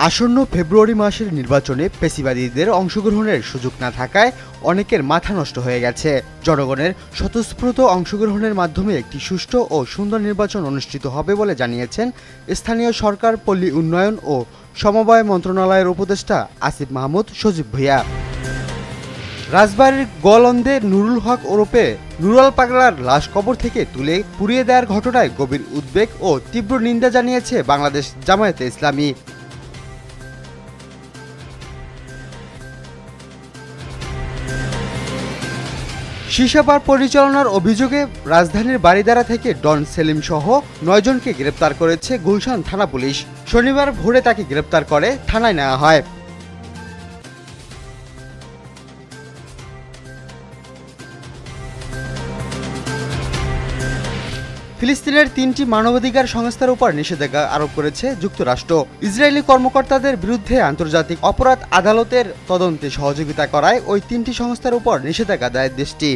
আসন্ন ফেব্রুয়ারি মাসের নির্বাচনে পেশিবাদীদের অংশগ্রহণের সুযোগ না থাকায় অনেকের মাথা নষ্ট হয়ে গেছে। জনগণের স্বতঃস্ফূর্ত অংশগ্রহণের মাধ্যমে একটি সুষ্ঠু ও সুন্দর নির্বাচন অনুষ্ঠিত হবে বলে জানিয়েছেন স্থানীয় সরকার, পল্লী উন্নয়ন ও সমবায় মন্ত্রণালয়ের উপদেষ্টা আসিফ মাহমুদ সজীব ভূঁইয়া। রাজবাড়ীর গোয়ালন্দে নুরুল হক ওরফে নুরাল পাগলার লাশ কবর থেকে তুলে পুড়িয়ে দেওয়ার ঘটনায় গভীর উদ্বেগ ও তীব্র নিন্দা জানিয়েছে বাংলাদেশ জামায়াতে ইসলামী। সীসাবার পরিচালনার অভিযোগে রাজধানীর বারিধারা থেকে ডন সেলিম সহ ৯ জনকে গ্রেপ্তার করেছে গুলশান থানা পুলিশ। শনিবার ভোরে তাকে গ্রেপ্তার করে থানায় নেওয়া হয়। ফিলিস্তিনের ৩টি মানবাধিকার সংস্থার উপর নিষেধাজ্ঞা আরোপ করেছে যুক্তরাষ্ট্র। ইসরায়েলি কর্মকর্তাদের বিরুদ্ধে আন্তর্জাতিক অপরাধ আদালতের তদন্তে সহযোগিতা করায় ওই ৩টি সংস্থার উপর নিষেধাজ্ঞা দেয় দেশটি।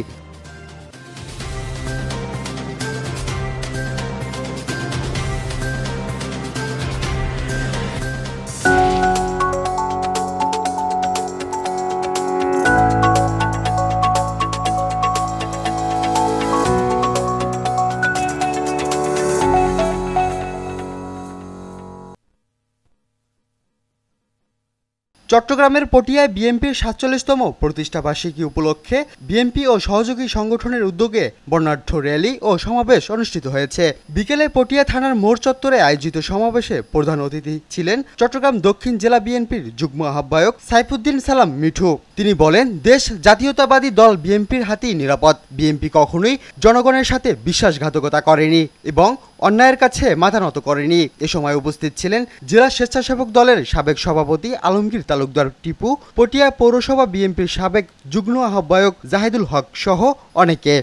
চট্টগ্রামের পটিয়ায় বিএনপির ৪৭তম প্রতিষ্ঠাবার্ষিকী উপলক্ষে বিএনপি ও সহযোগী সংগঠনের উদ্যোগে বর্ণাঢ্য র্যালি ও সমাবেশ অনুষ্ঠিত হয়েছে। বিকেলে পটিয়া থানার মোড় চত্বরে আয়োজিত সমাবেশে প্রধান অতিথি ছিলেন চট্টগ্রাম দক্ষিণ জেলা বিএনপির যুগ্ম আহ্বায়ক সাইফুদ্দিন সালাম মিঠু। তিনি বলেন, দেশ জাতীয়তাবাদী দল বিএনপির হাতেই নিরাপদ। বিএনপি কখনোই জনগণের সাথে বিশ্বাসঘাতকতা করেনি এবং অন্যায়ের কাছে মাথা নত করেনি। এ সময় উপস্থিত ছিলেন জেলা স্বেচ্ছাসেবক দলের সাবেক সভাপতি আলমগীর তালুকদার টিপু, পটিয়া পৌরসভা বিএনপির সাবেক যুগ্ম আহ্বায়ক জাহিদুল হক সহ অনেকে।